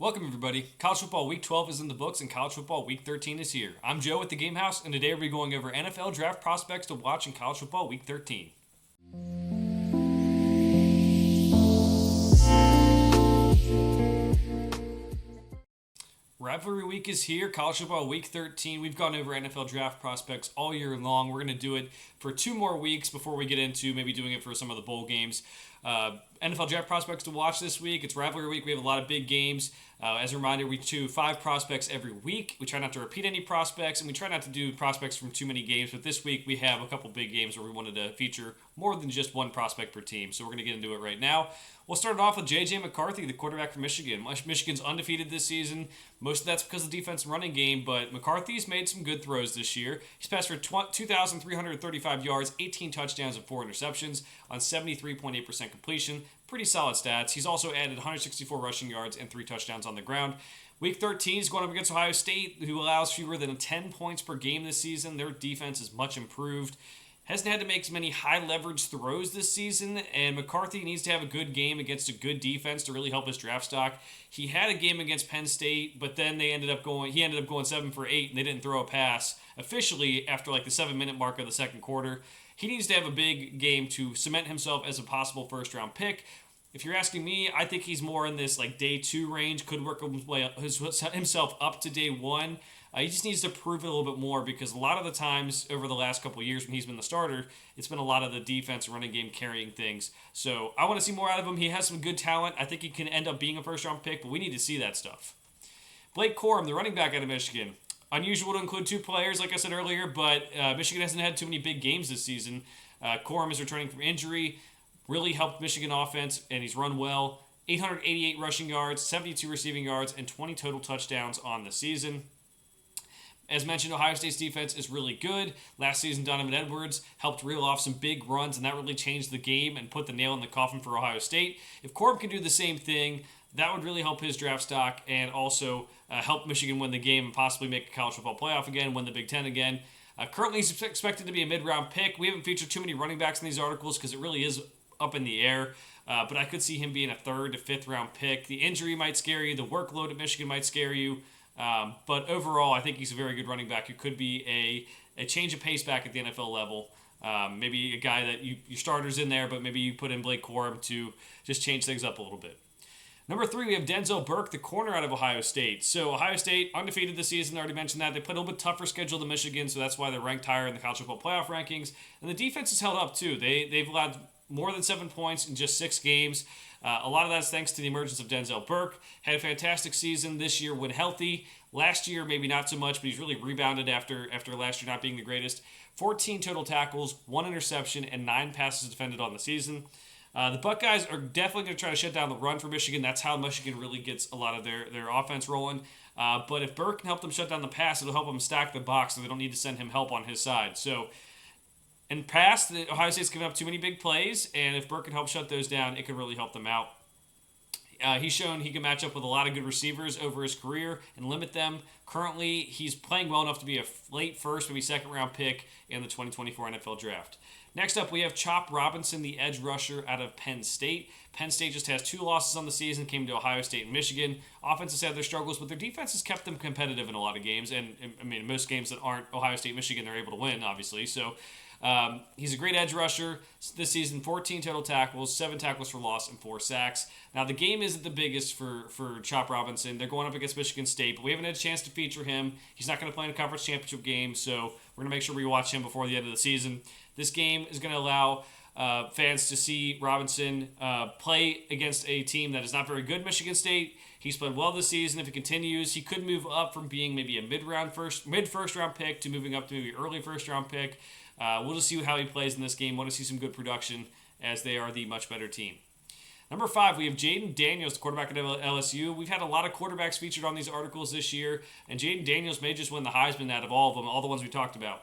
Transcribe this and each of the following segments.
Welcome, everybody. College Football Week 12 is in the books, and College Football Week 13 is here. I'm Joe at the Game House, and today we're going over NFL draft prospects to watch in College Football Week 13. Rivalry Week is here, College Football Week 13. We've gone over NFL draft prospects all year long. We're going to do it for 2 more weeks before we get into maybe doing it for some of the bowl games. NFL draft prospects to watch this week. It's Rivalry Week. We have a lot of big games. As a reminder, we do 5 prospects every week. We try not to repeat any prospects, and we try not to do prospects from too many games. But this week, we have a couple big games where we wanted to feature more than just one prospect per team. So we're going to get into it right now. We'll start it off with J.J. McCarthy, the quarterback from Michigan. Michigan's undefeated this season. Most of that's because of the defense and running game, but McCarthy's made some good throws this year. He's passed for 2,335 yards, 18 touchdowns, and 4 interceptions on 73.8% completion. Pretty solid stats. He's also added 164 rushing yards and 3 touchdowns on the ground. Week 13 is going up against Ohio State, who allows fewer than 10 points per game this season. Their defense is much improved. Hasn't had to make many high-leverage throws this season, and McCarthy needs to have a good game against a good defense to really help his draft stock. He had a game against Penn State, but then he ended up going 7 for 8, and they didn't throw a pass officially after like the 7-minute mark of the second quarter. He needs to have a big game to cement himself as a possible first-round pick. If you're asking me, I think he's more in this like day 2 range, could work himself up to day 1. He just needs to prove it a little bit more because a lot of the times over the last couple of years when he's been the starter, it's been a lot of the defense and running game carrying things. So I want to see more out of him. He has some good talent. I think he can end up being a first-round pick, but we need to see that stuff. Blake Corum, the running back out of Michigan. Unusual to include 2 players, like I said earlier, but Michigan hasn't had too many big games this season. Corum is returning from injury. Really helped Michigan offense, and he's run well. 888 rushing yards, 72 receiving yards, and 20 total touchdowns on the season. As mentioned, Ohio State's defense is really good. Last season, Donovan Edwards helped reel off some big runs, and that really changed the game and put the nail in the coffin for Ohio State. If Corum can do the same thing, that would really help his draft stock and also help Michigan win the game and possibly make a college football playoff again, win the Big Ten again. Currently, he's expected to be a mid-round pick. We haven't featured too many running backs in these articles because it really is up in the air, but I could see him being a 3rd to 5th round pick. The injury might scare you. The workload at Michigan might scare you. But overall, I think he's a very good running back who could be a change of pace back at the NFL level. Maybe a guy that your starter's in there, but maybe you put in Blake Corum to just change things up a little bit. Number 3, we have Denzel Burke, the corner out of Ohio State. So Ohio State, undefeated this season. I already mentioned that. They played a little bit tougher schedule than Michigan, so that's why they're ranked higher in the college football playoff rankings. And the defense has held up, too. They've allowed more than 7 points in just 6 games. A lot of that's thanks to the emergence of Denzel Burke. Had a fantastic season this year when healthy. Last year, maybe not so much, but he's really rebounded after last year not being the greatest. 14 total tackles, 1 interception, and 9 passes defended on the season. The Buckeyes are definitely going to try to shut down the run for Michigan. That's how Michigan really gets a lot of their offense rolling. But if Burke can help them shut down the pass, it'll help them stack the box so they don't need to send him help on his side. So in the past, Ohio State's given up too many big plays, and if Burke can help shut those down, it could really help them out. He's shown he can match up with a lot of good receivers over his career and limit them. Currently, he's playing well enough to be a late 1st, maybe 2nd round pick in the 2024 NFL Draft. Next up, we have Chop Robinson, the edge rusher out of Penn State. Penn State just has 2 losses on the season, came to Ohio State and Michigan. Offenses have their struggles, but their defense has kept them competitive in a lot of games. And, I mean, most games that aren't Ohio State, Michigan, they're able to win, obviously. So he's a great edge rusher. This season, 14 total tackles, 7 tackles for loss, and 4 sacks. Now, the game isn't the biggest for Chop Robinson. They're going up against Michigan State, but we haven't had a chance to feature him. He's not going to play in a conference championship game, so we're going to make sure we watch him before the end of the season. This game is going to allow fans to see Robinson play against a team that is not very good, Michigan State. He's played well this season. If he continues, he could move up from being maybe a mid-first round pick to moving up to maybe early first-round pick. We'll just see how he plays in this game. Want to see some good production as they are the much better team. Number 5, we have Jaden Daniels, the quarterback at LSU. We've had a lot of quarterbacks featured on these articles this year, and Jaden Daniels may just win the Heisman out of all of them, all the ones we talked about.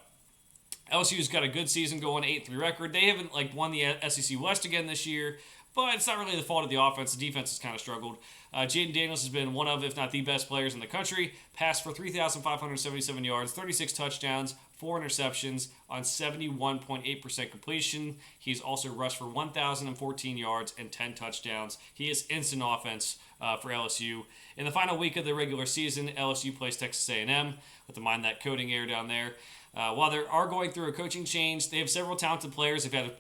LSU's got a good season going, 8-3 record. They haven't won the SEC West again this year, but it's not really the fault of the offense. The defense has kind of struggled. Jaden Daniels has been one of, if not the best players in the country. Passed for 3,577 yards, 36 touchdowns, 4 interceptions on 71.8% completion. He's also rushed for 1,014 yards and 10 touchdowns. He is instant offense for LSU. In the final week of the regular season, LSU plays Texas A&M with the Mind That Coding Air down there. While they are going through a coaching change, they have several talented players. They've had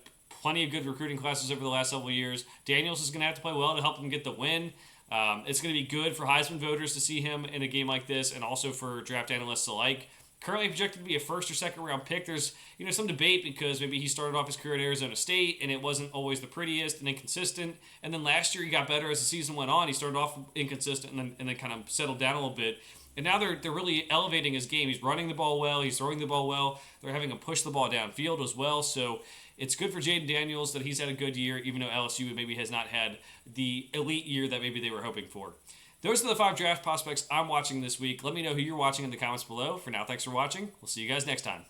plenty of good recruiting classes over the last several years. Daniels is going to have to play well to help them get the win. It's going to be good for Heisman voters to see him in a game like this, and also for draft analysts alike. Currently projected to be a first or second round pick. There's some debate because maybe he started off his career at Arizona State and it wasn't always the prettiest and inconsistent. And then last year he got better as the season went on. He started off inconsistent and then kind of settled down a little bit. And now they're really elevating his game. He's running the ball well. He's throwing the ball well. They're having him push the ball downfield as well. So it's good for Jaden Daniels that he's had a good year, even though LSU maybe has not had the elite year that maybe they were hoping for. Those are the 5 draft prospects I'm watching this week. Let me know who you're watching in the comments below. For now, thanks for watching. We'll see you guys next time.